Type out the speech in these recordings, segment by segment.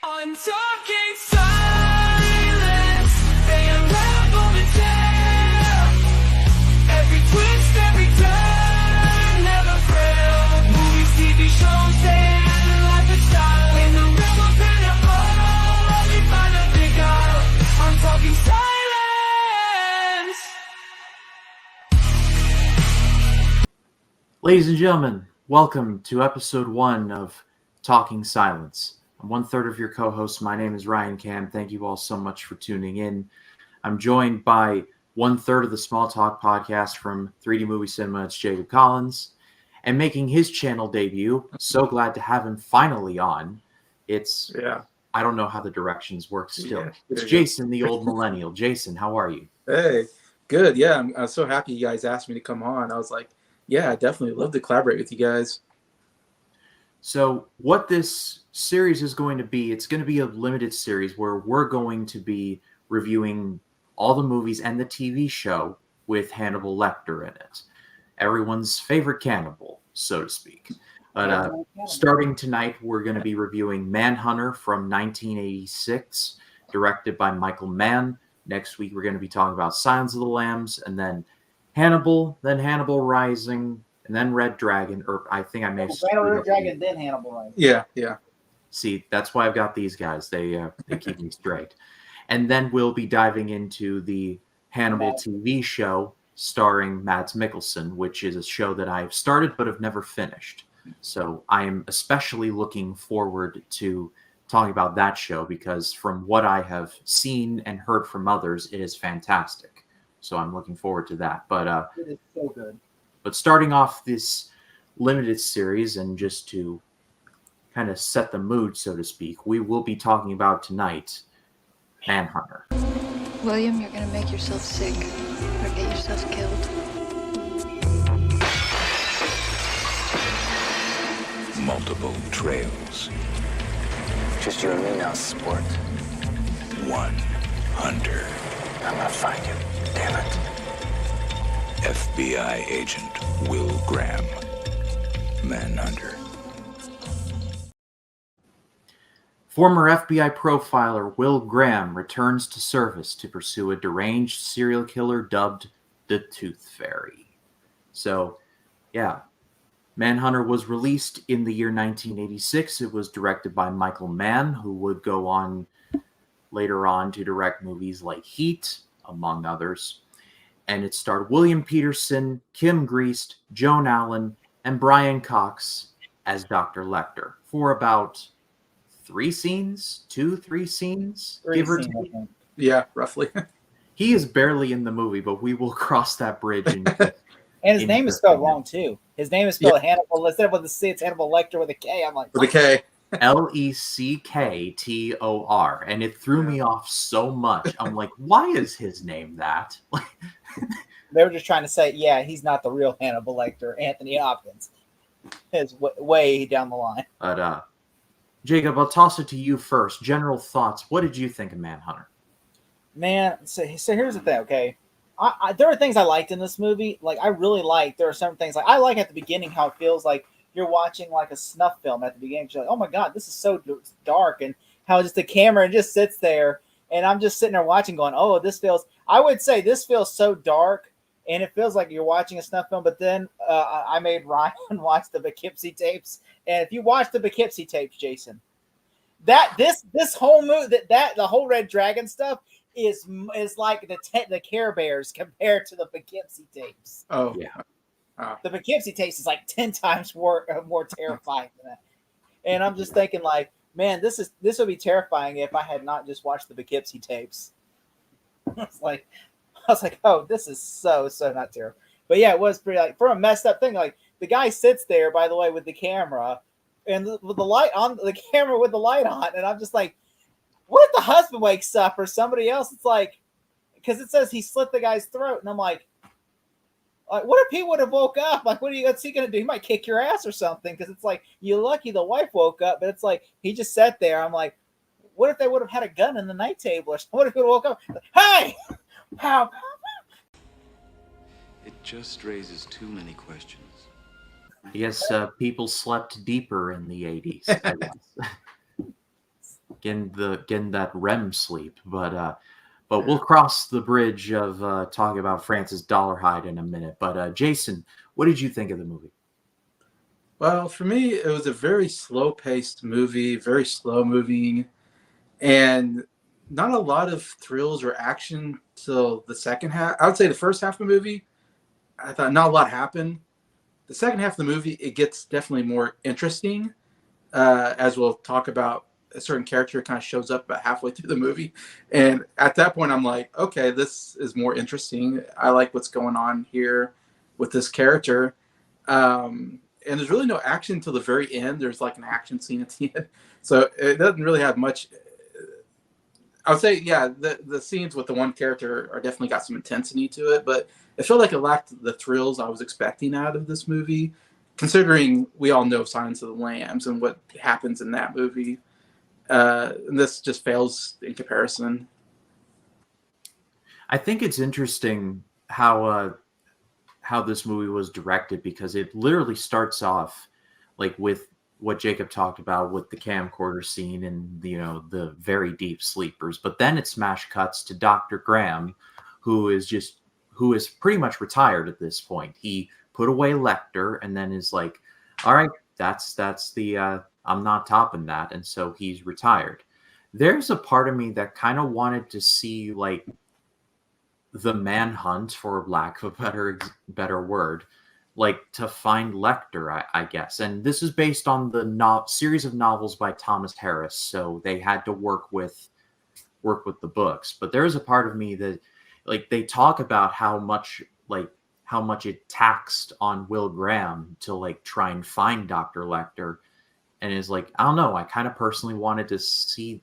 I'm talking silence, they unravel the tale. Every twist, every turn, never fail. Movies, TV shows, and life is style. In the realm of pen and roll, we find a big out. I'm talking silence. Ladies and gentlemen, welcome to episode 1 of Talking Silence. I'm one-third of your co-host. My name is Ryan Cam. Thank you all so much for tuning in. I'm joined by one-third of the Small Talk podcast from 3D Movie Cinema. It's Jacob Collins. And making his channel debut, so glad to have him finally on. I don't know how the directions work still. It's Jason, the old millennial. Jason, how are you? Hey, good. Yeah, I'm so happy you guys asked me to come on. I was like, yeah, I definitely love to collaborate with you guys. So what this series is going to be, it's going to be a limited series where we're going to be reviewing all the movies and the TV show with Hannibal Lecter in it. Everyone's favorite cannibal, so to speak. But starting tonight, we're going to be reviewing Manhunter from 1986, directed by Michael Mann. Next week, we're going to be talking about Silence of the Lambs, and then Hannibal, then Hannibal Rising, and then Red Dragon, or I think I may have Red Dragon, then Hannibal Rising. Yeah. See, that's why I've got these guys. They keep me straight. And then we'll be diving into the Hannibal TV show starring Mads Mikkelsen, which is a show that I've started but have never finished. So I am especially looking forward to talking about that show because from what I have seen and heard from others, it is fantastic. So I'm looking forward to that. But it is so good. But starting off this limited series, and just to kind of set the mood, so to speak, we will be talking about tonight Manhunter. William, you're going to make yourself sick or get yourself killed. Multiple trails. Just you and me now, sport. One hunter. I'm gonna find you. Damn it. FBI agent Will Graham. Manhunter. Former FBI profiler Will Graham returns to service to pursue a deranged serial killer dubbed the Tooth Fairy. So, yeah. Manhunter was released in the year 1986. It was directed by Michael Mann, who would go on later on to direct movies like Heat, among others. And it starred William Peterson, Kim Greist, Joan Allen, and Brian Cox as Dr. Lecter for about 3 scenes, 2-3 scenes, give or take. Yeah, roughly. He is barely in the movie, but we will cross that bridge. And his name is spelled wrong too. His name is spelled Hannibal instead of with the C. It's Hannibal Lecter with a K. I'm like, with a K. Lector, and it threw me off so much. I'm like, why is his name that? They were just trying to say, yeah, he's not the real Hannibal Lecter. Anthony Hopkins is way down the line. But Jacob, I'll toss it to you first. General thoughts. What did you think of Manhunter? Man, so here's the thing. Okay, there are things I liked in this movie. Like I really liked. There are some things like I like at the beginning how it feels like you're watching like a snuff film at the beginning. You're like, oh my God, this is so dark. And how just the camera just sits there. And I'm just sitting there watching going, oh, I would say this feels so dark. And it feels like you're watching a snuff film. But then I made Ryan watch the Poughkeepsie tapes. And if you watch the Poughkeepsie tapes, Jason, this whole movie, the whole Red Dragon stuff is like the Care Bears compared to the Poughkeepsie tapes. Oh, yeah. The Poughkeepsie tapes is like 10 times more terrifying than that. And I'm just thinking like, man, this would be terrifying if I had not just watched the Poughkeepsie tapes. I was like, oh, this is so not terrible. But yeah, it was pretty like for a messed up thing. Like the guy sits there, by the way, with the camera and with the light on the camera with the light on, and I'm just like, what if the husband wakes up or somebody else? It's like, because it says he slit the guy's throat, and I'm like, what if he would have woke up? Like, what's he gonna do? He might kick your ass or something. Because it's like you're lucky the wife woke up, but it's like he just sat there. I'm like, what if they would have had a gun in the night table or something? What if he would have woke up? Like, hey, pow. It just raises too many questions. I guess people slept deeper in the 80s. I guess. getting that REM sleep. But we'll cross the bridge of talking about Francis Dollarhide in a minute. But Jason, what did you think of the movie? Well, for me, it was a very slow-paced movie, very slow-moving, and not a lot of thrills or action till the second half. I would say the first half of the movie, I thought not a lot happened. The second half of the movie, it gets definitely more interesting, as we'll talk about. A certain character kind of shows up about halfway through the movie, and at that point, I'm like, okay, this is more interesting. I like what's going on here with this character. And there's really no action until the very end. There's like an action scene at the end, so it doesn't really have much. I would say, yeah, the scenes with the one character are definitely got some intensity to it, but it felt like it lacked the thrills I was expecting out of this movie, considering we all know Silence of the Lambs and what happens in that movie. And this just fails in comparison. I think it's interesting how this movie was directed, because it literally starts off like with what Jacob talked about with the camcorder scene and the very deep sleepers, but then it smash cuts to Dr. Graham, who is pretty much retired at this point. He put away Lecter and then is like, all right, that's the I'm not topping that, and so he's retired. There's a part of me that kind of wanted to see like the manhunt, for lack of a better word, like to find Lecter, I guess. And this is based on the series of novels by Thomas Harris, so they had to work with the books. But there's a part of me that, like, they talk about how much it taxed on Will Graham to like try and find Dr. Lecter, and is like, I don't know, I kind of personally wanted to see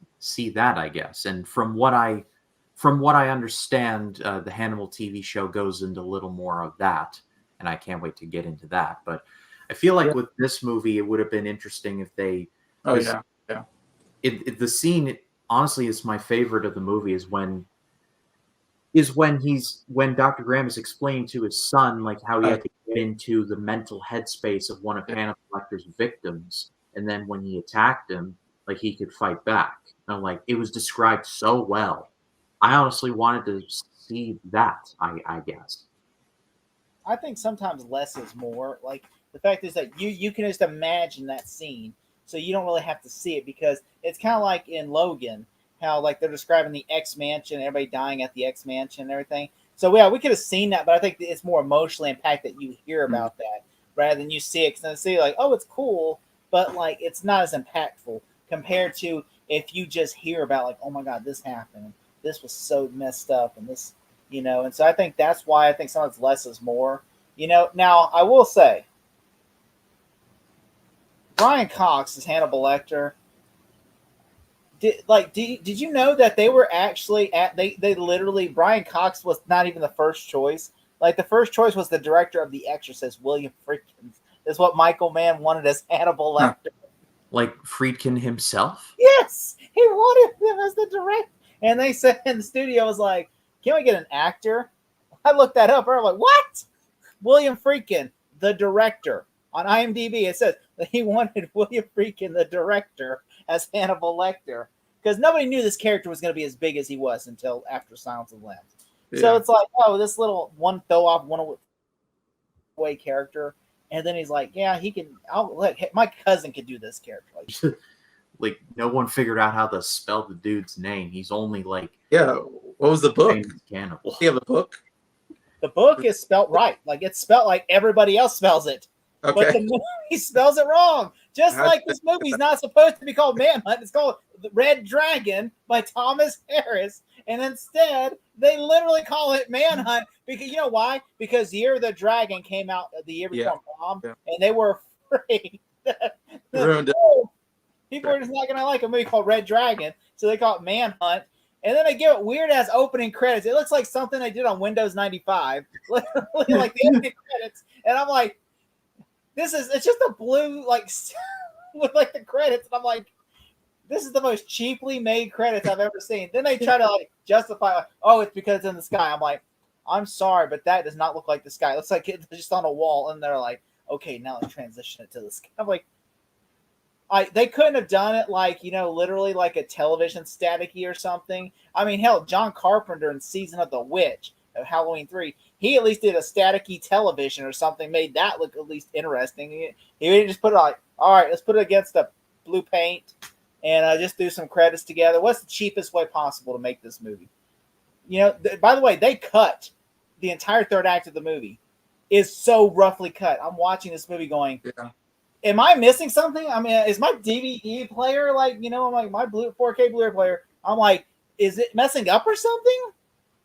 that, I guess. And from what I understand, the Hannibal TV show goes into a little more of that, and I can't wait to get into that. But I feel like with this movie, it would have been interesting if they. Oh yeah. The scene, honestly, is my favorite of the movie. Is when Dr. Graham is explaining to his son like how he had to get into the mental headspace of one of Hannibal Lecter's victims, and then when he attacked him, like he could fight back. And like it was described so well. I honestly wanted to see that, I guess. I think sometimes less is more. Like the fact is that you can just imagine that scene, so you don't really have to see it, because it's kind of like in Logan, how like they're describing the X Mansion, everybody dying at the X Mansion and everything. So yeah, we could have seen that, but I think it's more emotionally impacted that you hear about that rather than you see it. Because then see like, oh, it's cool, but like it's not as impactful compared to if you just hear about like, oh my god, this happened, this was so messed up, and this. And so I think that's why I think sometimes less is more. Now I will say, Brian Cox is Hannibal Lecter. Did you know that they were actually they literally, Brian Cox was not even the first choice. Like the first choice was the director of The Exorcist, William Friedkin. Is what Michael Mann wanted as Hannibal Lecter. Like Friedkin himself? Yes, he wanted him as the director, and they said in the studio was like, "Can we get an actor?" I looked that up. I'm like, "What?" William Friedkin, the director. On IMDb, it says that he wanted William Friedkin, the director, as Hannibal Lecter, because nobody knew this character was going to be as big as he was until after Silence of the Lambs. Yeah. So it's like, oh, this little one way character, and then he's like, "Yeah, he can. My cousin could do this character." Like no one figured out how to spell the dude's name. He's only like, yeah. What was the book? Cannibal. Do you have a book? The book is spelled right. Like it's spelled like everybody else spells it. Okay. But the movie spells it wrong. Just like this movie's not supposed to be called Manhunt. It's called The Red Dragon by Thomas Harris. And instead, they literally call it Manhunt. Because you know why? Because Year of the Dragon came out the year before Prom. Yeah. And they were afraid that people are just not going to like a movie called Red Dragon. So they call it Manhunt. And then they give it weird-ass opening credits. It looks like something they did on Windows 95. Literally, like the opening credits. And I'm like, it's just a blue, like, with, like, the credits. And I'm like, this is the most cheaply made credits I've ever seen. Then they try to, like, justify, like, oh, it's because it's in the sky. I'm like, I'm sorry, but that does not look like the sky. It looks like it's just on a wall. And they're like, okay, now let's transition it to the sky. I'm like, They couldn't have done it like, literally like a television staticky or something. I mean, hell, John Carpenter in Season of the Witch of Halloween 3, he at least did a staticky television or something, made that look at least interesting. He didn't just put it like, all right, let's put it against the blue paint and just do some credits together. What's the cheapest way possible to make this movie? By the way, they cut the entire third act of the movie is so roughly cut. I'm watching this movie going, am I missing something? I mean, is my DVD player like, I'm like my 4K Blu-ray player, I'm like, is it messing up or something?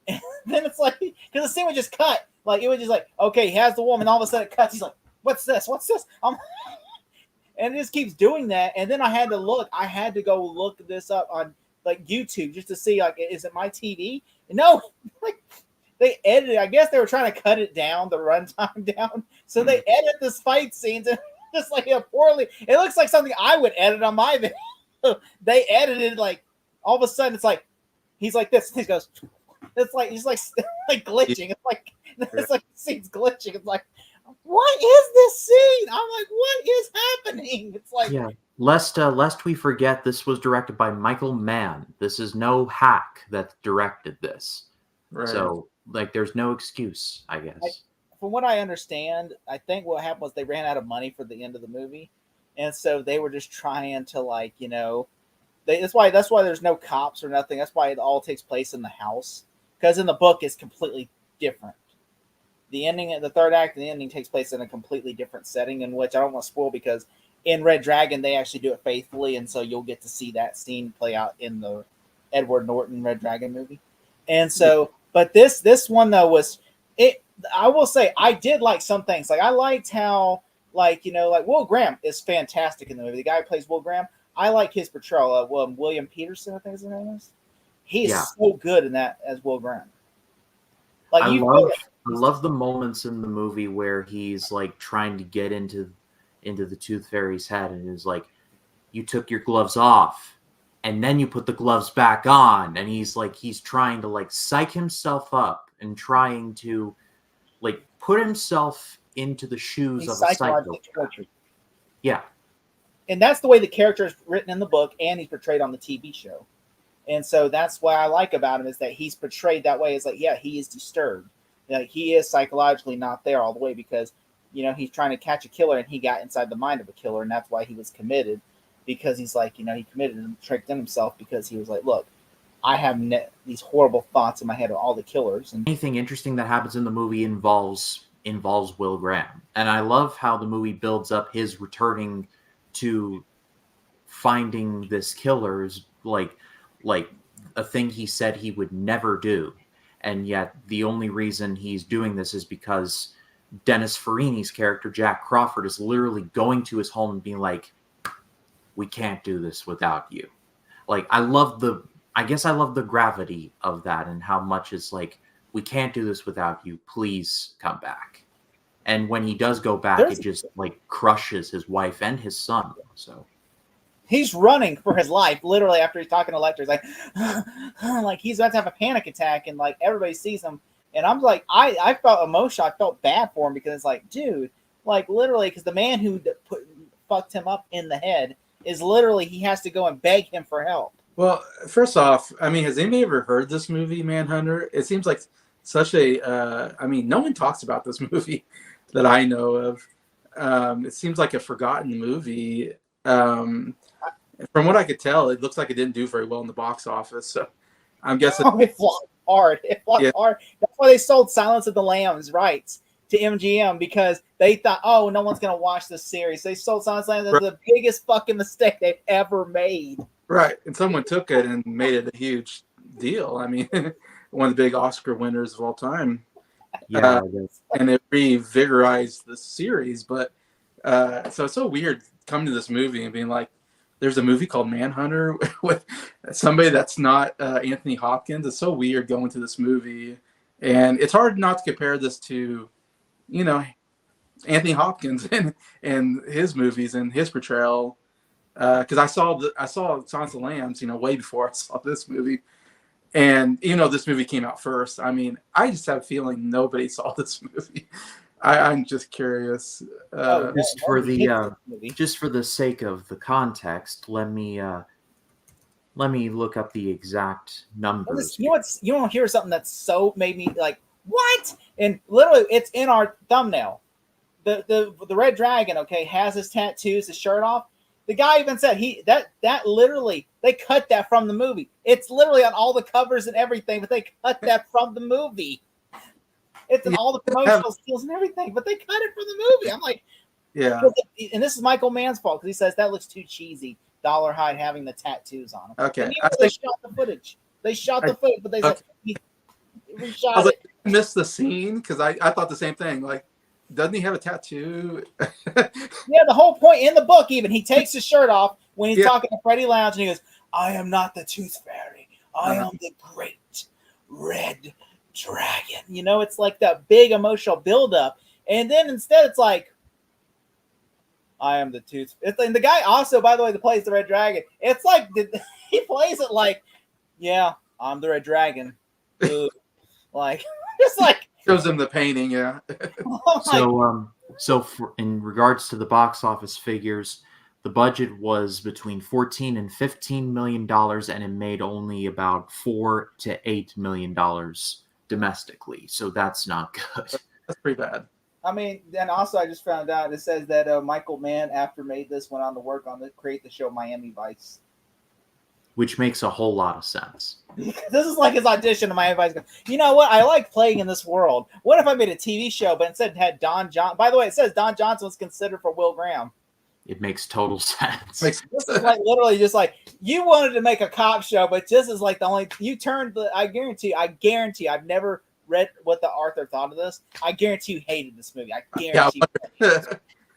And then it's like, because the scene would just cut. Like, it was just like, okay, he has the woman, all of a sudden it cuts. He's like, what's this? What's this? And it just keeps doing that. And then I had to go look this up on like YouTube just to see, like, is it my TV? No, like they edited. I guess they were trying to cut it down, the runtime down. So they edit this fight scenes and just like poorly. It looks like something I would edit on my video. They edited like all of a sudden it's like he's like this. He goes, it's like he's like glitching. It's like the scene's glitching. It's like, what is this scene? I'm like, what is happening? It's like, yeah. Lest we forget, this was directed by Michael Mann. This is no hack that directed this. Right. So, like, there's no excuse, I guess. From what I understand, I think what happened was they ran out of money for the end of the movie, and so they were just trying to, like, that's why there's no cops or nothing. That's why it all takes place in the house, because in the book it's completely different. The ending of the third act and the ending takes place in a completely different setting, in which I don't want to spoil because in Red Dragon they actually do it faithfully, and so you'll get to see that scene play out in the Edward Norton Red Dragon movie. And so, but this one though was it. I will say I did like some things. Like I liked how, like, like Will Graham is fantastic in the movie. The guy who plays Will Graham, I like his portrayal of William Peterson, I think his name is. He's so good in that as Will Graham. Like I love the moments in the movie where he's like trying to get into the Tooth Fairy's head, and is like, you took your gloves off and then you put the gloves back on, and he's trying to like psych himself up and trying to like put himself into the shoes of a psychopath. Yeah. And that's the way the character is written in the book, and he's portrayed on the TV show. And so that's what I like about him, is that he's portrayed that way. It's like, yeah, he is disturbed. Like, he is psychologically not there all the way because, he's trying to catch a killer, and he got inside the mind of a killer, and that's why he was committed. Because he's like, he committed and tricked in himself because he was like, look, I have these horrible thoughts in my head of all the killers. And anything interesting that happens in the movie involves Will Graham. And I love how the movie builds up his returning to finding this killer is like a thing he said he would never do. And yet the only reason he's doing this is because Dennis Farini's character, Jack Crawford, is literally going to his home and being like, we can't do this without you. Like, I love the gravity of that, and how much it's like, we can't do this without you. Please come back. And when he does go back, it just like crushes his wife and his son. So he's running for his life, literally, after he's talking to Lecter. He's like, like he's about to have a panic attack, and like everybody sees him. And I'm like, I felt emotional. I felt bad for him because it's like, dude, like literally, because the man who fucked him up in the head is literally, he has to go and beg him for help. Well, first off, I mean, has anybody ever heard this movie, Manhunter? It seems like such a, no one talks about this movie that I know of. It seems like a forgotten movie. From what I could tell, it looks like it didn't do very well in the box office. So I'm guessing it flopped hard. It flopped hard. That's why they sold Silence of the Lambs rights to MGM, because they thought, oh, no one's going to watch this series. They sold Silence of the Lambs as the biggest fucking mistake they've ever made. Right. And someone took it and made it a huge deal. I mean, one of the big Oscar winners of all time. Yeah. And it revigorized the series. But so it's so weird coming to this movie and being like, there's a movie called Manhunter with somebody that's not Anthony Hopkins. It's so weird going to this movie. And it's hard not to compare this to, Anthony Hopkins and his movies and his portrayal. Because I saw Silence of the Lambs, way before I saw this movie. And, this movie came out first. I mean, I just have a feeling nobody saw this movie. I'm just curious. Oh, Just no, for he the hates this movie. just for the sake of the context, let me look up the exact numbers. You don't hear something that's so made me like what? And literally, it's in our thumbnail. The Red Dragon, okay, has his tattoos, his shirt off. The guy even said that literally they cut that from the movie. It's literally on all the covers and everything, but they cut that from the movie. It's in all the promotional stills and everything, but they cut it from the movie. I'm like, Yeah. and this is Michael Mann's fault because he says that looks too cheesy. Dollarhide having the tattoos on him. Okay. And they shot the footage. They shot the footage, but they said we I shot was it. like, I missed the scene because I thought the same thing. Like, doesn't he have a tattoo? Yeah, the whole point in the book, even he takes his shirt off when he's Yeah. talking to Freddie Lounge, and he goes, "I am not the Tooth Fairy. I am the Great Red Dragon." You know, it's like that big emotional buildup, and then instead, it's like, "I am the Tooth." And the guy also, by the way, that plays the Red Dragon, it's like he plays it like, "Yeah, I'm the Red Dragon," like just like. Shows him the painting, yeah. Oh my So in regards to the box office figures, the budget was between 14 and 15 million dollars, and it made only about 4 to 8 million dollars domestically. So that's not good. That's pretty bad. I mean, then also I just found out it says that Michael Mann, after made this, went on to work on create the show Miami Vice. Which makes a whole lot of sense. This is like his audition to Miami Vice. You know what? I like playing in this world. What if I made a TV show, but instead had Don Johnson? By the way, it says Don Johnson was considered for Will Graham. It makes total sense. This is like literally just like you wanted to make a cop show, but this is like the only you turned the. I guarantee. I've never read what the author thought of this. I guarantee you hated this movie. I guarantee.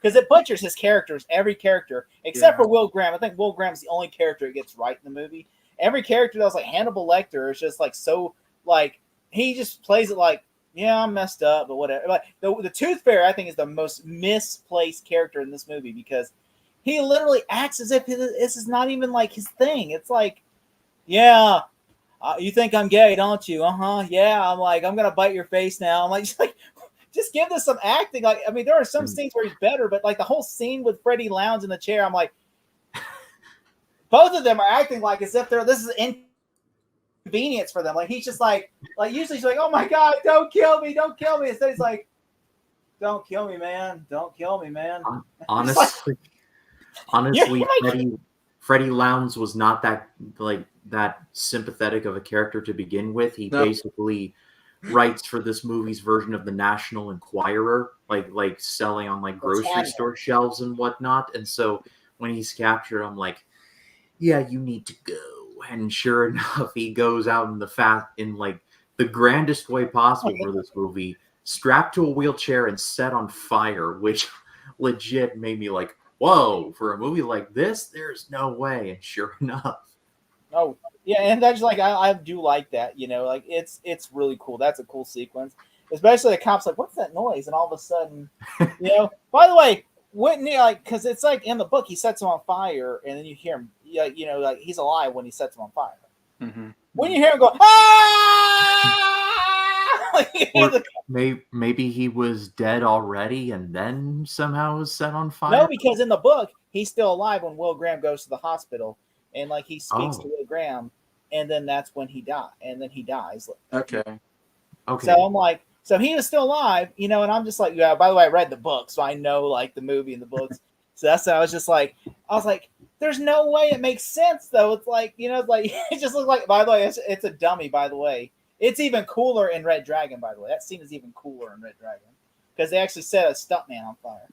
Because it butchers his characters, every character, except for Will Graham. I think Will Graham's the only character that gets right in the movie. Every character that was like Hannibal Lecter is just like so, like, he just plays it like, yeah, I'm messed up, but whatever. Like, the Tooth Fairy, I think, is the most misplaced character in this movie because he literally acts as if this is not even like his thing. It's like, yeah, you think I'm gay, don't you? Yeah, I'm like, I'm going to bite your face now. I'm like, just give this some acting. Like, I mean, there are some scenes where he's better, but like the whole scene with Freddie Lounge in the chair, I'm like, both of them are acting like as if this is inconvenience for them. Like he's just like usually he's like, oh my God, don't kill me. Instead he's like, don't kill me, man. Don't kill me, man. Honestly, Freddie Lounge was not that sympathetic of a character to begin with. He basically writes for this movie's version of the National Enquirer, like selling on like grocery store shelves and whatnot. And so when he's captured, I'm like, yeah, you need to go. And sure enough, he goes out in like the grandest way possible for this movie, strapped to a wheelchair and set on fire, which legit made me like, whoa, for a movie like this, there's no way. And sure enough. Oh, yeah, and that's like I do like that, you know, like it's really cool. That's a cool sequence, especially the cops like, what's that noise? And all of a sudden, you know. By the way, wouldn't he like because it's like in the book he sets him on fire, and then you hear him, you know, like he's alive when he sets him on fire. Mm-hmm. When you hear him go, ah! Or maybe he was dead already, and then somehow was set on fire. No, because in the book he's still alive when Will Graham goes to the hospital. And like he speaks to Will Graham, and then that's when he dies. And then he dies. Okay. So I'm like, so he was still alive, you know. And I'm just like, yeah. By the way, I read the book, so I know like the movie and the books. So that's I was like, there's no way it makes sense though. It's like, you know, it's like it just looks like. By the way, it's a dummy. By the way, it's even cooler in Red Dragon. By the way, that scene is even cooler in Red Dragon because they actually set a stuntman on fire,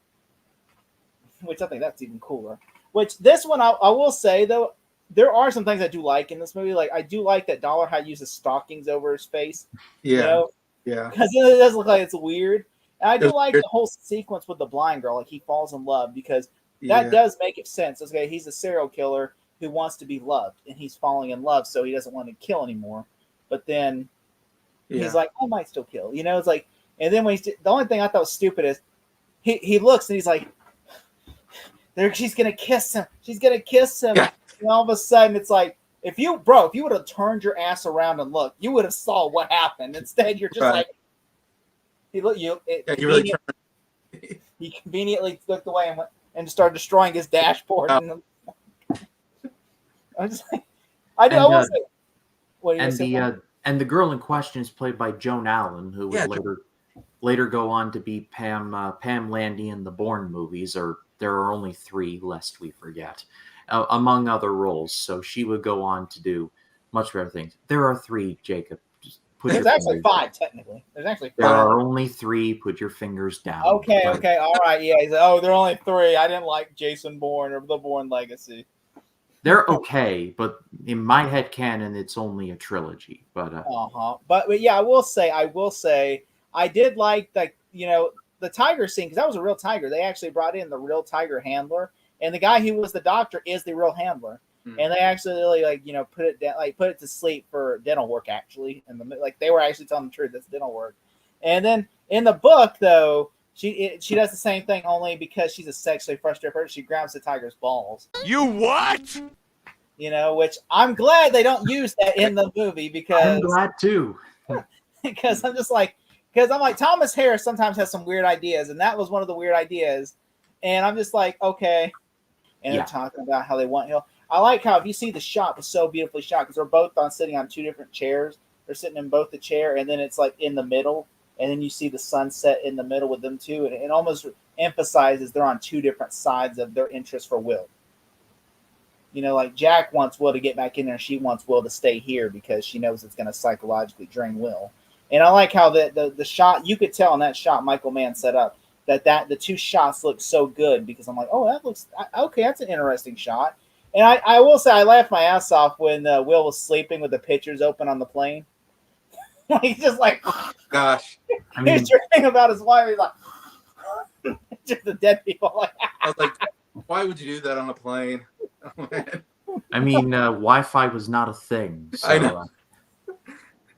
which I think that's even cooler. Which this one I will say though. There are some things I do like in this movie. Like I do like that Dollarhide uses stockings over his face. Yeah, you know? yeah. Because it does look like it's weird. And I do like the whole sequence with the blind girl. Like he falls in love because that does make it sense. Okay, he's a serial killer who wants to be loved, and he's falling in love, so he doesn't want to kill anymore. But then he's like, I might still kill. You know, it's like, and then the only thing I thought was stupid is he looks and he's like, she's gonna kiss him. She's gonna kiss him. Yeah. And all of a sudden, it's like, if you would have turned your ass around and looked, you would have saw what happened. Instead, you're just like, you really he conveniently looked away and went and started destroying his dashboard. And I was like, I will say, what do you say? And the girl in question is played by Joan Allen, who Yeah, would later go on to be Pam Landy in the Bourne movies, or There Are Only Three, lest we forget, among other roles. So she would go on to do much better things. There are three, Jacob. Just put There's your actually fingers five, down. technically. There's actually There five. are only three. Put your fingers down. Okay, But okay, all right, yeah. He's like, oh, there are only three. I didn't like Jason Bourne or the Bourne Legacy. they're okay, but in my head canon, it's only a trilogy. But But yeah, I will say, I did like the tiger scene, because that was a real tiger. They actually brought in the real tiger handler, and the guy who was the doctor is the real handler. And they actually really put it down, put it to sleep for dental work. Actually, and they were actually telling the truth. That's dental work. And then in the book, though, she does the same thing, only because she's a sexually frustrated person. She grabs the tiger's balls. You what? Which I'm glad they don't use that in the movie, because I'm glad too. because I'm like, Thomas Harris sometimes has some weird ideas, and that was one of the weird ideas. And I'm just like, okay. And they're talking about how they want Hill. I like how, if you see the shot, it's so beautifully shot, because they're both sitting on two different chairs. They're sitting in both the chair, and then it's like in the middle, and then you see the sunset in the middle with them too, and it almost emphasizes they're on two different sides of their interest for Will. Like Jack wants Will to get back in there, and she wants Will to stay here because she knows it's going to psychologically drain Will. And I like how the shot, you could tell in that shot Michael Mann set up that the two shots look so good, because I'm like, oh, that looks okay. That's an interesting shot. And I will say, I laughed my ass off when Will was sleeping with the pictures open on the plane. He's just like, Gosh. I mean, he's dreaming about his wife. He's like, just the dead people. Like, I was like, why would you do that on a plane? Oh, man. I mean, Wi-Fi was not a thing. So, I know.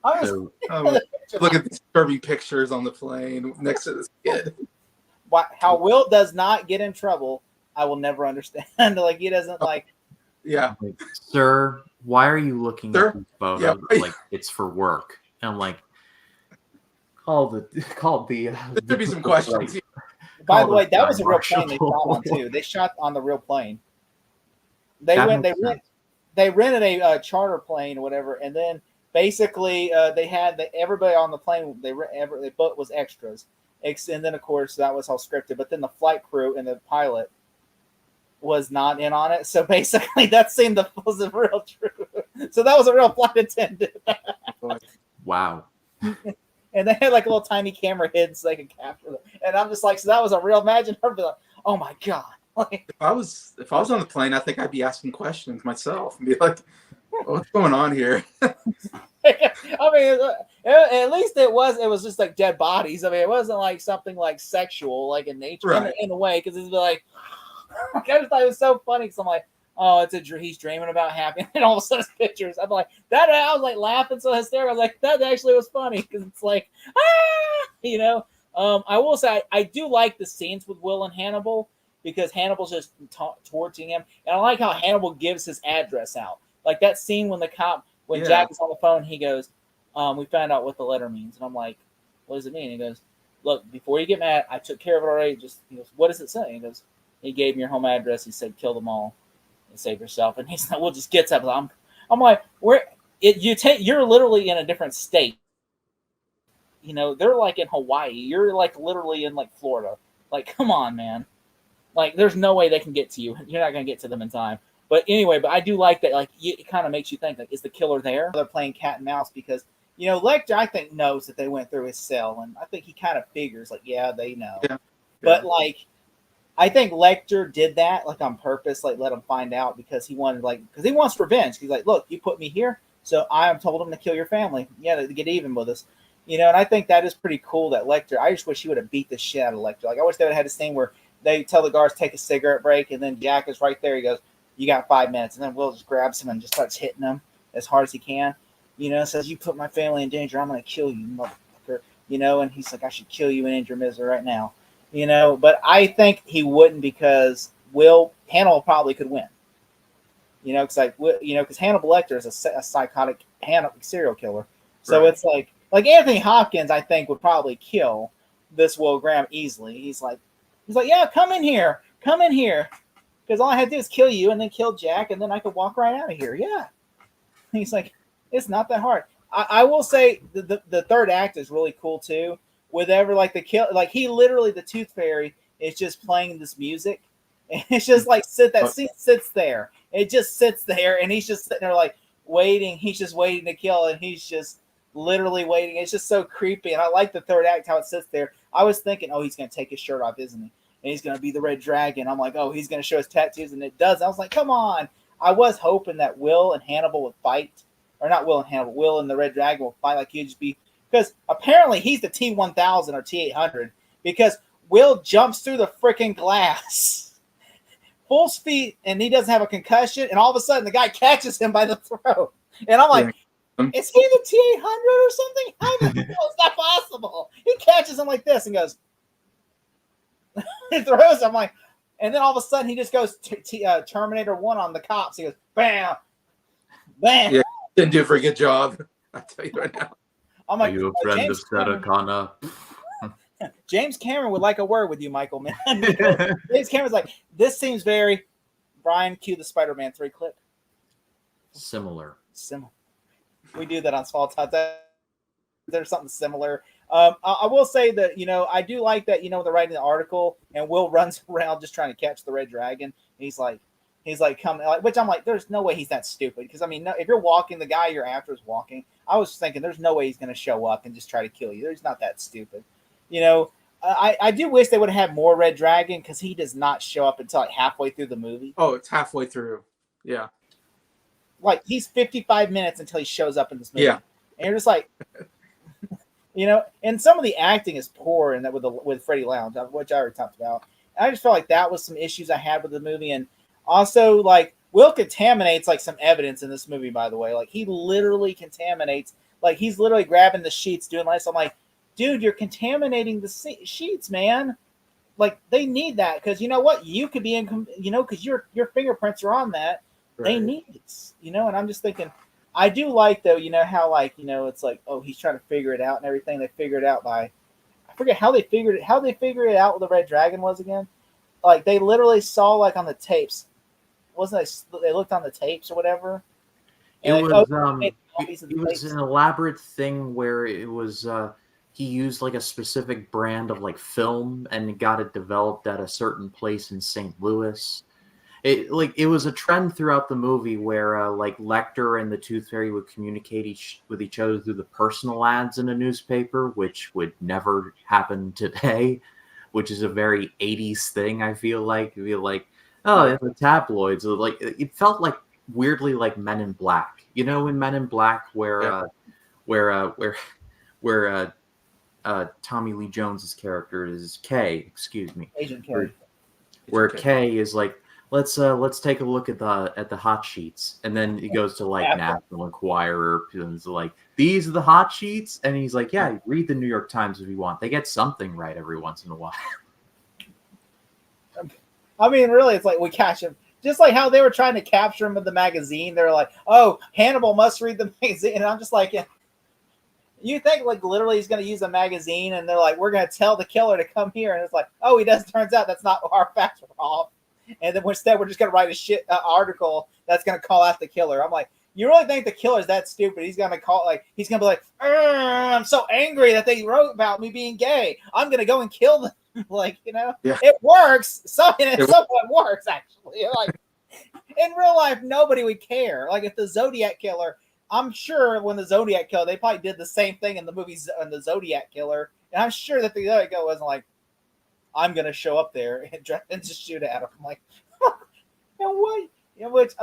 I was so Look at these disturbing pictures on the plane next to this kid. how Will does not get in trouble, I will never understand. Like, he doesn't Yeah. like, sir, why are you looking Sir? at these photos? Yeah. Like, it's for work. And I'm like, call the There could be some questions. By the way, that was a real plane they shot on too. They shot on the real plane. They rented a charter plane or whatever, and then basically they had everybody on the plane. They both was extras, and then of course that was all scripted. But then the flight crew and the pilot was not in on it. So basically, that scene was a real true. So that was a real flight attendant. Wow. And they had like a little tiny camera hidden so they could capture them. And I'm just like, so that was a real. Imagine her be like, oh my god. Like, If I was on the plane, I think I'd be asking questions myself and be like, what's going on here? I mean, at least it was just like dead bodies. I mean, it wasn't like something like sexual, like in nature, Right. in a way, because it's like, I just thought it was so funny. Because I'm like, oh, he's dreaming about happy, and all of a sudden pictures. I'm like, that. I was like laughing so hysterical. I was like, that actually was funny, because it's like, I will say I do like the scenes with Will and Hannibal, because Hannibal's just torching him, and I like how Hannibal gives his address out. Like that scene when Jack is on the phone, he goes, we found out what the letter means. And I'm like, what does it mean? He goes, look, before you get mad, I took care of it already. He goes, what does it say? He goes, he gave me your home address. He said, kill them all and save yourself. And he's like, well, just gets up. I'm like, you're literally in a different state. They're like in Hawaii. You're like literally in like Florida. Like, come on, man. Like, there's no way they can get to you. You're not going to get to them in time. But anyway, I do like that. Like, it kind of makes you think, like, is the killer there? They're playing cat and mouse because, Lecter, I think, knows that they went through his cell. And I think he kind of figures, like, yeah, they know. Yeah. But, like, I think Lecter did that, like, on purpose, like, let him find out because he wanted, like, because he wants revenge. He's like, look, you put me here, so I am told him to kill your family. Yeah, to get even with us. And I think that is pretty cool that Lecter, I just wish he would have beat the shit out of Lecter. Like, I wish they would have had a scene where they tell the guards take a cigarette break, and then Jack is right there. He goes, you got 5 minutes. And then Will just grabs him and just starts hitting him as hard as he can. Says, you put my family in danger. I'm going to kill you, motherfucker. And he's like, I should kill you and end your misery right now. But I think he wouldn't because Hannibal probably could win. Because Hannibal Lecter is a psychotic serial killer. So right. It's like Anthony Hopkins, I think, would probably kill this Will Graham easily. He's He's like, yeah, come in here. Because all I had to do is kill you and then kill Jack, and then I could walk right out of here. Yeah. He's like, it's not that hard. I will say the third act is really cool too. Whatever, like the kill, like he literally, the Tooth Fairy is just playing this music. And it's just like scene sits there. It just sits there, and he's just sitting there like waiting. He's just waiting to kill, and he's just literally waiting. It's just so creepy. And I like the third act, how it sits there. I was thinking, oh, he's going to take his shirt off, isn't he? And he's going to be the Red Dragon. I'm like, oh, he's going to show his tattoos, and it does. I was like, come on. I was hoping that Will and Hannibal would fight, or not Will and Hannibal, Will and the Red Dragon will fight like he'd just be, because apparently he's the T-1000 or T-800, because Will jumps through the freaking glass full speed, and he doesn't have a concussion, and all of a sudden the guy catches him by the throat. And I'm like, is he the T-800 or something? How the hell is that possible? He catches him like this and goes, he throws him. I'm like, and then all of a sudden he just goes Terminator 1 on the cops. He goes, bam, bam. Yeah, didn't do a very good job. I tell you right now. I'm like, Are you a friend of Sarah? James Cameron would like a word with you, Michael, man. James Cameron's like, this seems very, Brian, cue the Spider-Man 3 clip. Similar. We do that on Small Tots. There's something similar. I will say that, I do like that, they're writing the article and Will runs around just trying to catch the Red Dragon. He's like coming, which I'm like, there's no way he's that stupid. Because, no, if you're walking, the guy you're after is walking. I was thinking there's no way he's going to show up and just try to kill you. He's not that stupid. I do wish they would have had more Red Dragon, because he does not show up until like halfway through the movie. Oh, it's halfway through. Yeah. Like, he's 55 minutes until he shows up in this movie. Yeah. And you're just like, and some of the acting is poor in that with Freddie Lounge, which I already talked about. I just felt like that was some issues I had with the movie. And also, like, Will contaminates like some evidence in this movie, by the way. Like, he literally contaminates, like, he's literally grabbing the sheets, doing this. I'm like, dude, you're contaminating the sheets, man. Like, they need that, because you know what? You could be in, because your fingerprints are on that. Right. They need this, and I'm just thinking, I do like, though, how, like, it's like, oh, he's trying to figure it out and everything. They figure it out by, I forget how they figured it out what the Red Dragon was again. Like, they literally saw, like, on the tapes. They looked on the tapes or whatever? It was an elaborate thing where it was, he used like a specific brand of like film and got it developed at a certain place in St. Louis. It was a trend throughout the movie where like Lecter and the Tooth Fairy would communicate with each other through the personal ads in a newspaper, which would never happen today, which is a very 80s thing. I feel like oh, in the tabloids, like it felt like weirdly like Men in Black, in Men in Black where Tommy Lee Jones's character is Agent K, where K is like, let's take a look at the hot sheets, and then he goes to like National Enquirer and is like, these are the hot sheets, and he's like, yeah, read the New York Times if you want. They get something right every once in a while. Really, it's like we catch him. Just like how they were trying to capture him in the magazine. They're like, oh, Hannibal must read the magazine. And I'm just like, yeah. You think like literally he's going to use a magazine, and they're like, we're going to tell the killer to come here. And it's like, oh, he does. Turns out that's not our facts were off. And then instead we're just going to write a article that's going to call out the killer. I'm like, you really think the killer's that stupid? He's going to he's going to be like, I'm so angry that they wrote about me being gay. I'm going to go and kill them. It works. It works, actually. Like, in real life, nobody would care. Like, if the Zodiac Killer, I'm sure when the Zodiac Killer, they probably did the same thing in the movies on the Zodiac Killer. And I'm sure that the Zodiac Killer wasn't like, I'm going to show up there and just shoot at him. I'm like, what? Which,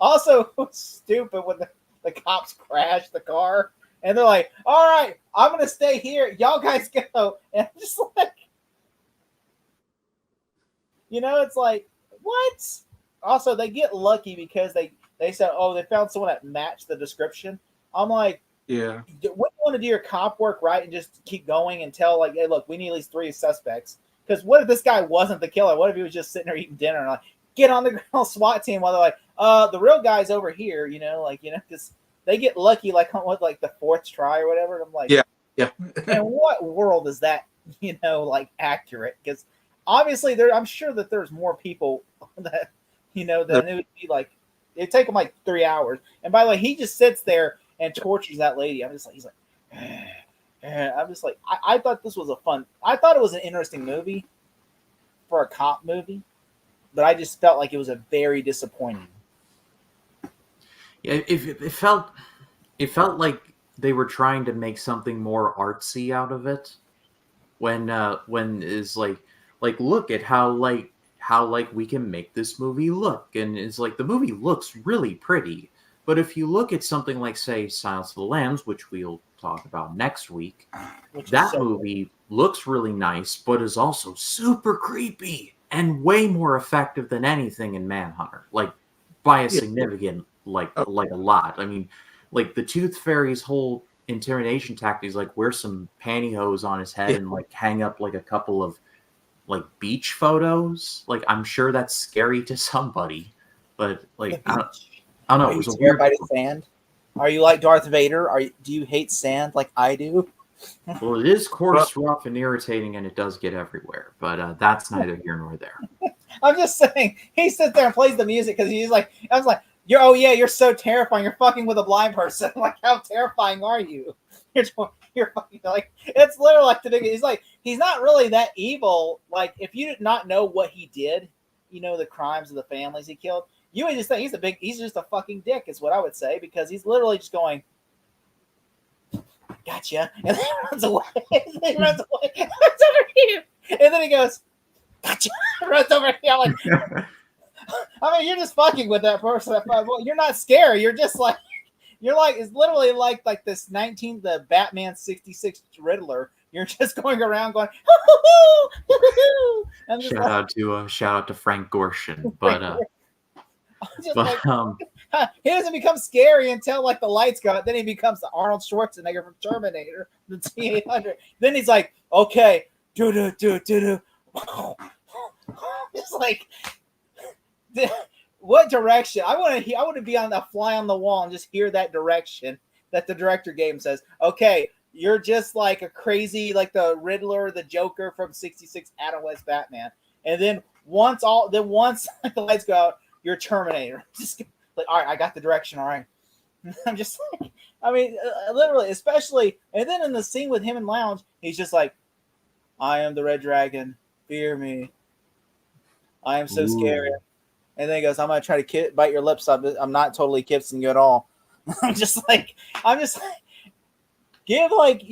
also stupid when the cops crash the car. And they're like, all right, I'm going to stay here. Y'all guys go. And I'm just like, it's like, what? Also, they get lucky because they said, oh, they found someone that matched the description. I'm like, yeah. Wouldn't you want to do your cop work right and just keep going and tell, like, hey, look, we need at least 3 suspects. Because what if this guy wasn't the killer? What if he was just sitting there eating dinner and like, get on the ground SWAT team while they're like, the real guy's over here, because they get lucky, like, on what, like the 4th try or whatever. And I'm like, yeah. And what world is that, like, accurate? Because obviously I'm sure that there's more people that that it would be like it'd take him like 3 hours. And by the way, he just sits there and tortures that lady. I'm just like, he's like, I'm just like, I thought this was I thought it was an interesting movie for a cop movie, but I just felt like it was a very disappointing. Yeah, it felt like they were trying to make something more artsy out of it. When is like look at how we can make this movie look, and it's like the movie looks really pretty. But if you look at something like, say, Silence of the Lambs, which we'll talk about next week, that movie looks really nice, but is also super creepy and way more effective than anything in Manhunter, like by a significant, like a lot. I mean, like the Tooth Fairy's whole intimidation tactic is like wear some pantyhose on his head and like hang up like a couple of like beach photos. Like I'm sure that's scary to somebody, but like I don't know. It was a weird. Sand? Are you like Darth Vader? Do you hate sand like I do? Well, it is coarse, rough, and irritating, and it does get everywhere. But that's neither here nor there. I'm just saying. He sits there and plays the music because he's like, I was like, you're so terrifying. You're fucking with a blind person. Like, how terrifying are you? You're fucking like, it's literally like the big. He's like, he's not really that evil. Like, if you did not know what he did, the crimes of the families he killed, you would just think he's just a fucking dick, is what I would say, because he's literally just going, gotcha, and then he runs away. He runs away. Runs over here, and then he goes, gotcha, runs over here. I'm like, I mean, you're just fucking with that person. Well, you're not scary. You're just like, it's literally like this the Batman 66 Riddler. You're just going around going, shout out to Frank Gorshin, but he doesn't become scary until like the lights go out. Then he becomes the Arnold Schwarzenegger from Terminator, the T-800. Then he's like, okay, do. It's like, what direction? I want to be on a fly on the wall and just hear that direction that the director gave him. Says, okay, you're just like a crazy, like the Riddler, the Joker from 66 Adam West Batman. And then once the lights go out, you're Terminator. Just like, all right, I got the direction. All right. I'm just like, I mean, literally, especially, and then in the scene with him in Lounge, he's just like, I am the Red Dragon. Fear me. I am so scary. And then he goes, I'm going to try to bite your lips up. I'm not totally kissing you at all. I'm just like, give like,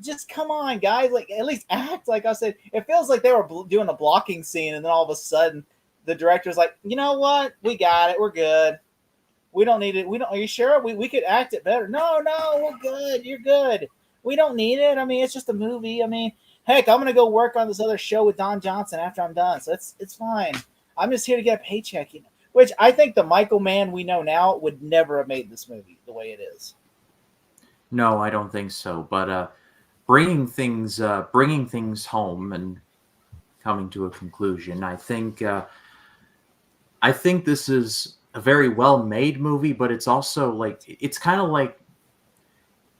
just come on, guys. Like, at least act. Like I said, it feels like they were doing a blocking scene, and then all of a sudden, the director's like, you know what? We got it. We're good. We don't need it. Are you sure? We could act it better. No, we're good. You're good. We don't need it. I mean, it's just a movie. I mean, heck, I'm going to go work on this other show with Don Johnson after I'm done. So it's fine. I'm just here to get a paycheck. Which I think the Michael Mann we know now would never have made this movie the way it is. No, I don't think so. But bringing things home and coming to a conclusion, I think this is a very well-made movie, but it's also like, it's kind of like,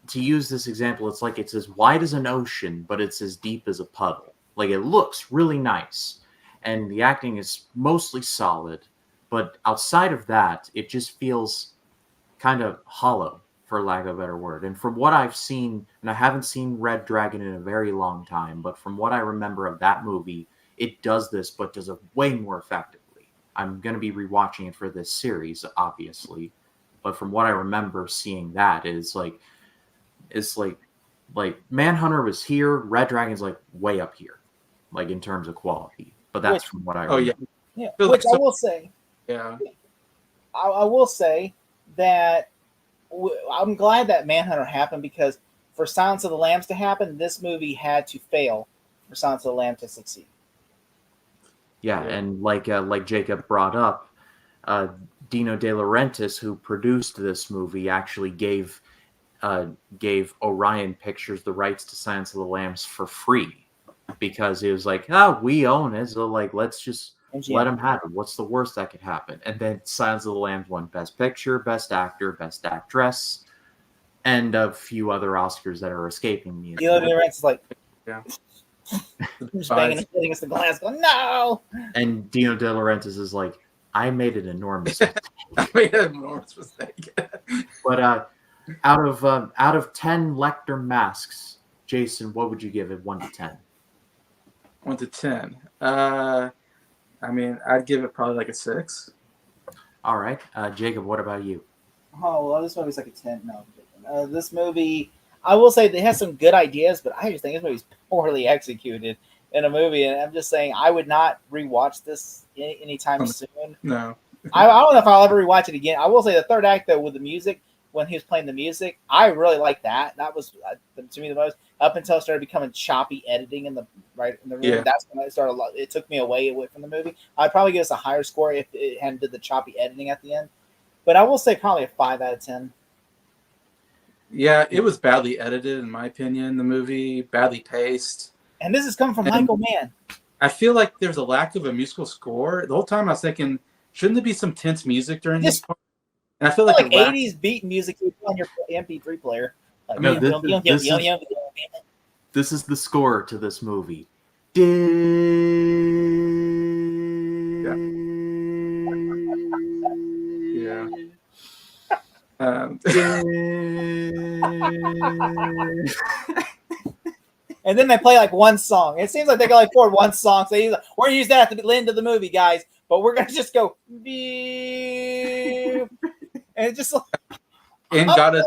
to use this example, it's like it's as wide as an ocean, but it's as deep as a puddle. Like, it looks really nice, and the acting is mostly solid, but outside of that, it just feels kind of hollow, for lack of a better word. And from what I've seen, and I haven't seen Red Dragon in a very long time, but from what I remember of that movie, it does this, but does it way more effectively. I'm going to be rewatching it for this series, obviously, but from what I remember seeing that is like, it's like Manhunter was here, Red Dragon's like way up here, like in terms of quality. But that's from what I remember. Yeah. Which I will say. Yeah. I will say that I'm glad that Manhunter happened, because for Silence of the Lambs to happen, this movie had to fail for Silence of the Lambs to succeed. Yeah, and like Jacob brought up, Dino De Laurentiis, who produced this movie, actually gave Orion Pictures the rights to Silence of the Lambs for free, because he was like, we own it, so like let's just let him have it. What's the worst that could happen? And then Silence of the Lambs won Best Picture, Best Actor, Best Actress, and a few other Oscars that are escaping me. Dino De Laurentiis is like, Just banging his head against the glass, going, "No!" And Dino De Laurentiis is like, I made an enormous mistake. I made an enormous mistake. But out of 10 Lecter masks, Jason, what would you give it 1 to 10? 1 to 10. I mean, I'd give it probably like a 6. All right, Jacob, what about you? Oh, well, this movie's like a 10. No, this movie, I will say, they has some good ideas, but I just think this movie's poorly executed in a movie. And I'm just saying, I would not rewatch this anytime soon. No. I don't know if I'll ever rewatch it again. I will say the third act, though, with the music, when he was playing the music, I really liked that. That was, to me, the most, up until it started becoming choppy editing in the room. Yeah. That's when it started. It took me away from the movie. I'd probably give us a higher score if it hadn't did the choppy editing at the end. But I will say probably a 5 out of 10. Yeah, it was badly edited, in my opinion, the movie, badly paced. And this is coming from Michael Mann. I feel like there's a lack of a musical score. The whole time I was thinking, shouldn't there be some tense music during this part? And I feel like 80s beat music you put on your MP3 player. Like, No, this is the score to this movie. Yeah. And then they play like one song. It seems like they can only afford one song. So we're going to use that at the end of the movie, guys. But we're going to just go. And it just. And Gotta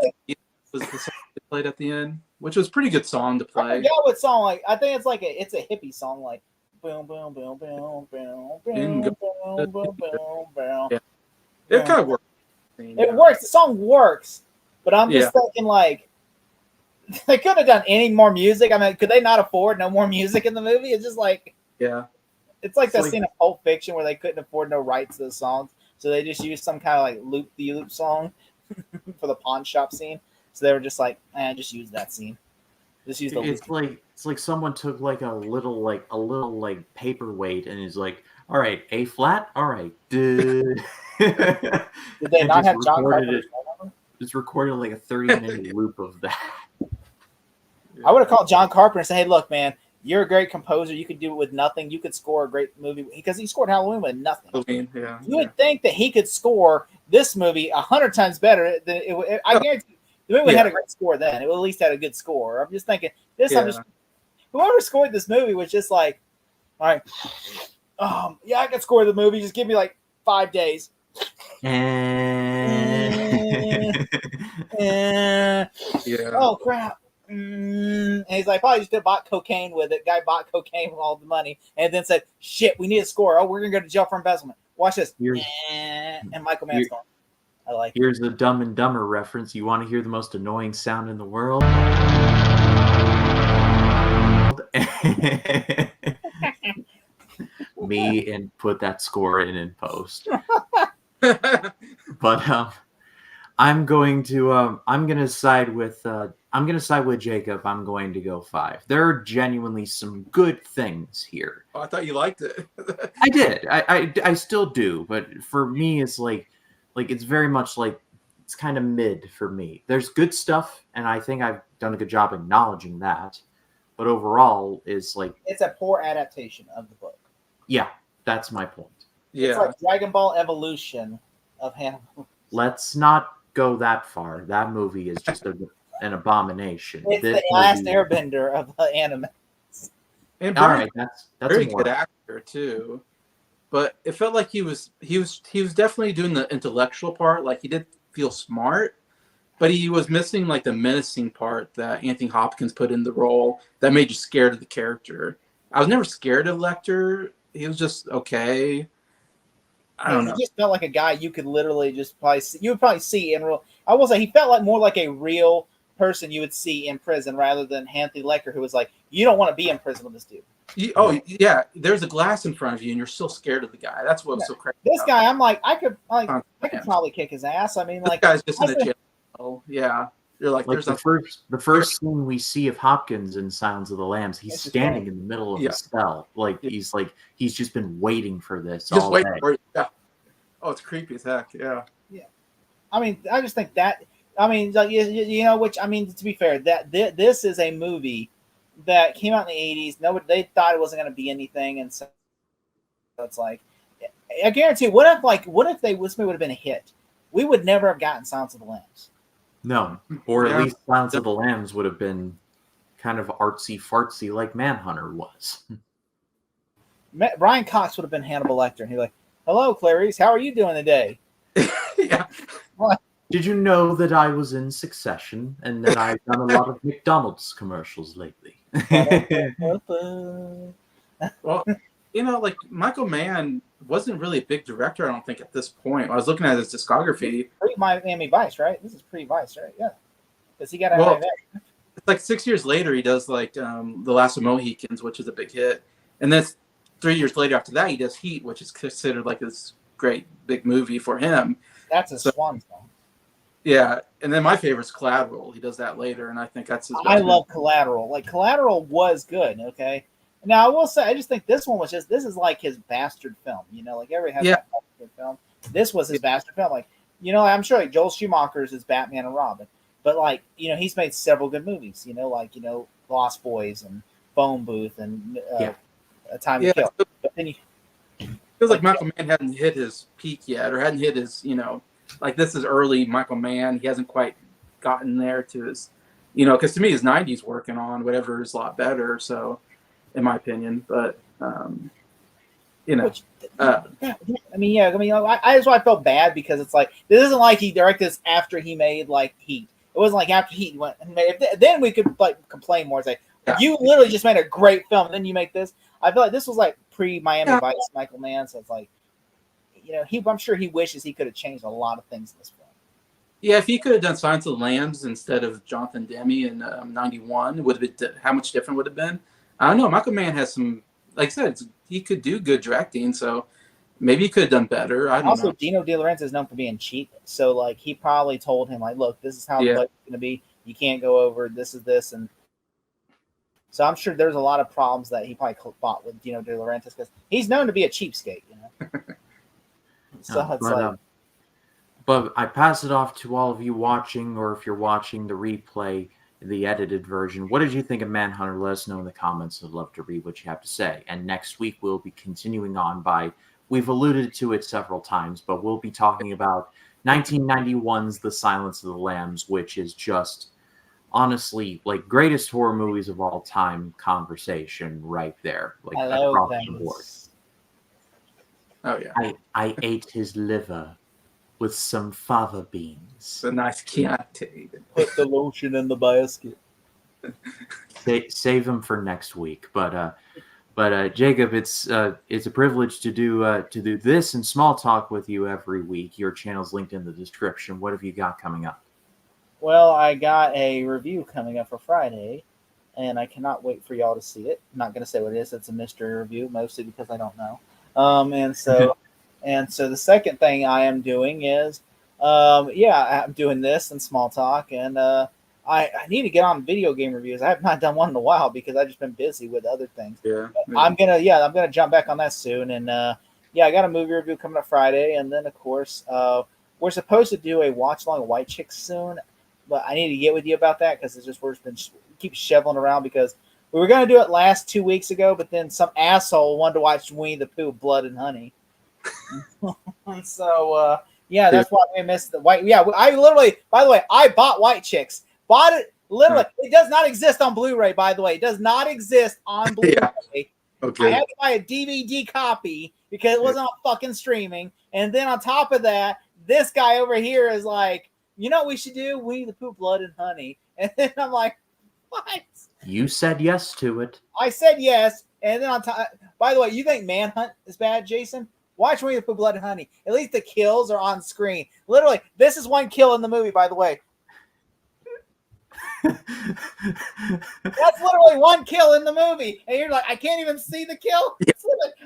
was the song they played at the end, which was a pretty good song to play. I forgot what song. Like, I think it's a hippie song. Like, boom, boom, boom, boom, boom, boom, boom, boom, boom, boom. Yeah. It kind of works. It works. The song works. But I'm just thinking, like, they could have done any more music. I mean, could they not afford no more music in the movie? It's just like, it's like that scene of Pulp Fiction where they couldn't afford no rights to the songs, so they just used some kind of like loop song for the pawn shop scene. So they were just like, just use that scene. Just use the. It's like someone took like a little paperweight and is like, all right, A flat, all right. Did they not have John Carpenter? Just recorded like a 30-minute loop of that. I would have called John Carpenter and said, "Hey, look, man, you're a great composer. You could do it with nothing. You could score a great movie because he scored Halloween with nothing. You would think that he could score this movie 100 times better than it. I guarantee the movie had a great score then. It would at least had a good score. I'm just thinking this time, whoever scored this movie was just like, all right, I could score the movie. Just give me like 5 days. Oh crap. And he's like, probably just bought cocaine with it. Guy bought cocaine with all the money and then said, shit, we need a score. Oh, we're going to go to jail for embezzlement. Watch this. And Michael Mann's gone. I like Here's the Dumb and Dumber reference. You want to hear the most annoying sound in the world? Me and put that score in post. But I'm going to side with Jacob. I'm going to go 5. There are genuinely some good things here. Oh, I thought you liked it. I did. I still do, but for me it's like it's very much like it's kind of mid for me. There's good stuff and I think I've done a good job acknowledging that. But overall is like it's a poor adaptation of the book. Yeah, that's my point. Yeah. It's like Dragon Ball Evolution of Hannibal. Let's not go that far. That movie is just an abomination. It's the last Airbender of the anime. And all right, that's very good actor too. But it felt like he was definitely doing the intellectual part. Like he did feel smart, but he was missing like the menacing part that Anthony Hopkins put in the role that made you scared of the character. I was never scared of Lecter. He was just okay. I don't know. He just felt like a guy you could literally just you would probably see in real. I will say he felt like more like a real person you would see in prison rather than Anthony Lecter, who was like, you don't want to be in prison with this dude. There's a glass in front of you and you're still scared of the guy. That's what was so crazy. This guy, I'm like, I could probably kick his ass. I mean, this like, guy's just in a jail. Yeah. You're like there's the first scene we see of Hopkins in Silence of the Lambs, he's standing in the middle of the cell. Like he's just been waiting for this all day. Yeah. Oh, it's creepy as heck. Yeah. Yeah. I mean, I just think that. I mean, like, you know, which I mean, to be fair, that this is a movie that came out in the 80s. Nobody, they thought it wasn't going to be anything, and so it's like, I guarantee. What if this movie would have been a hit? We would never have gotten Silence of the Lambs. No, or Yeah. at least Silence of the Lambs would have been kind of artsy fartsy like Manhunter was. Brian Cox would have been Hannibal Lecter, and he'd be like, "Hello, Clarice, how are you doing today?" Yeah. Did you know that I was in Succession and that I've done a lot of McDonald's commercials lately? Well, like Michael Mann wasn't really a big director, I don't think, at this point. I was looking at his discography. Pre-Miami Vice, right? This is pre-Vice, right? Yeah. Because he got out Well, of that. It's like 6 years later, he does like The Last of Mohicans, which is a big hit. And then 3 years later after that, he does Heat, which is considered like this great big movie for him. That's a swan song. Yeah. And then my favorite's Collateral. He does that later, and I think that's his best I love movie. Collateral. Like, Collateral was good, okay? Now, I will say, I just think this one was this is like his bastard film, like everybody has that bastard film. This was his bastard film. Like, I'm sure like Joel Schumacher's is Batman and Robin, but like, he's made several good movies, like, Lost Boys and Phone Booth and A Time to Kill. But then It feels like Michael Mann hadn't hit his peak yet, or hadn't hit his, like this is early Michael Mann. He hasn't quite gotten there to his, because to me his 90s working on whatever is a lot better. So, in my opinion, but I that's why I felt bad, because it's like, this isn't like he directed this after he made like Heat. It wasn't like after Heat went and made it. Then we could like complain more. Say, you literally just made a great film, and then you make this. I feel like this was like pre-Miami Vice Michael Mann, so it's like, I'm sure he wishes he could have changed a lot of things in this film. Yeah, if he could have done Silence of the Lambs instead of Jonathan Demme in '91, would have been how much different would it have been? I don't know. Michael Mann has some, like I said, he could do good directing, so maybe he could have done better. I don't know. Also, Dino De Laurentiis is known for being cheap, so like he probably told him like, look, this is how the budget's going to be. You can't go over. This is this, and so I'm sure there's a lot of problems that he probably fought with Dino De Laurentiis, because he's known to be a cheapskate, So it's but I pass it off to all of you watching, or if you're watching the replay, the edited version. What did you think of Manhunter? Let us know in the comments. I'd love to read what you have to say. And next week we'll be continuing on we've alluded to it several times, but we'll be talking about 1991's The Silence of the Lambs, which is just honestly like greatest horror movies of all time conversation right there. Like across the board. Oh yeah. I ate his liver with some fava beans. A nice Chianti. Put the lotion in the basket. Save them for next week. But Jacob, it's a privilege to do this and small talk with you every week. Your channel's linked in the description. What have you got coming up? Well, I got a review coming up for Friday, and I cannot wait for y'all to see it. I'm not going to say what it is. It's a mystery review, mostly because I don't know. And so the second thing I am doing is, I'm doing this and small talk, and I need to get on video game reviews. I have not done one in a while because I've just been busy with other things. Yeah. I'm gonna jump back on that soon, and I got a movie review coming up Friday, and then of course we're supposed to do a watch along White Chicks soon, but I need to get with you about that because it's just we're just keep shoveling around because we were gonna do it last 2 weeks ago, but then some asshole wanted to watch Winnie the Pooh, Blood and Honey. So that's why we missed the White. Yeah, I literally, by the way, I bought White Chicks. Bought it literally. It does not exist on Blu-ray. By the way, it does not exist on Blu-ray. Yeah. Okay. I had to buy a DVD copy because it wasn't on fucking streaming. And then on top of that, this guy over here is like, you know what we should do? Winnie the Pooh, Blood and Honey. And then I'm like, what? You said yes to it. I said yes. And then on top, by the way, you think Manhunt is bad, Jason? Watch Winnie the Pooh, Blood and Honey. At least the kills are on screen. Literally, this is one kill in the movie, by the way. That's literally one kill in the movie. And you're like, I can't even see the kill.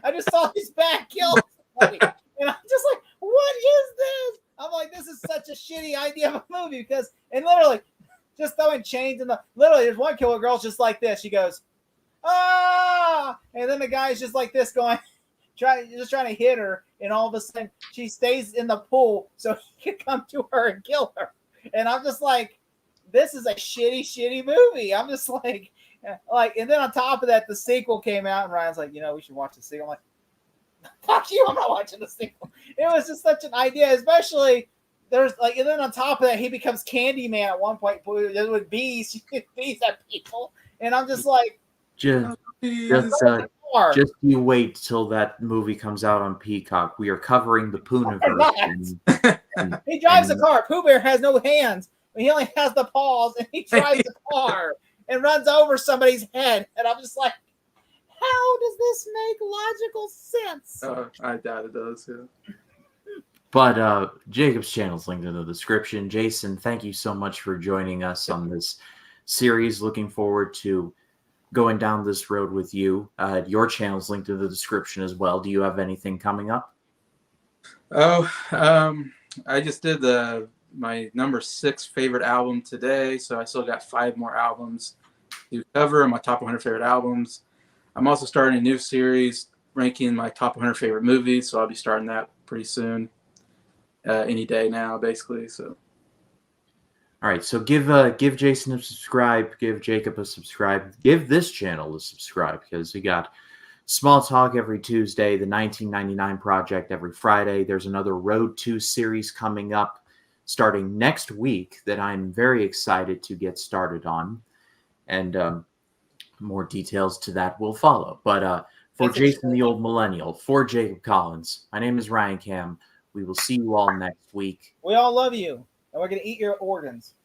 I just saw his back kill somebody. And I'm just like, what is this? I'm like, this is such a shitty idea of a movie because, and literally, just throwing chains in the, literally, there's one killer girl's just like this. She goes, ah! And then the guy's just like this going, trying to hit her. And all of a sudden, she stays in the pool so he can come to her and kill her. And I'm just like, this is a shitty movie. I'm just like, Like, and then on top of that, the sequel came out, and Ryan's like, we should watch the sequel. I'm like, fuck you, I'm not watching the sequel. It was just such an idea, especially there's like, and then on top of that, he becomes Candyman at one point with bees. You get bees at people, and I'm just like, Just you wait till that movie comes out on Peacock. We are covering the Pooniverse. He drives a car. Pooh Bear has no hands. He only has the paws, and he drives the car and runs over somebody's head. And I'm just like, how does this make logical sense? I doubt it does. Yeah. But Jacob's channel is linked in the description. Jason, thank you so much for joining us on this series. Looking forward to going down this road with you. Your channel is linked in the description as well. Do you have anything coming up? I just did my number 6 favorite album today, so I still got 5 more albums to cover, my top 100 favorite albums. I'm also starting a new series ranking my top 100 favorite movies, so I'll be starting that pretty soon. Any day now, basically. So, all right. So give Jason a subscribe. Give Jacob a subscribe. Give this channel a subscribe, because we got Small Talk every Tuesday, the 1999 Project every Friday. There's another Road to series coming up starting next week that I'm very excited to get started on, and more details to that will follow. But for Jason the Old Millennial, for Jacob Collins, my name is Ryan Cam. We will see you all next week. We all love you, and we're going to eat your organs.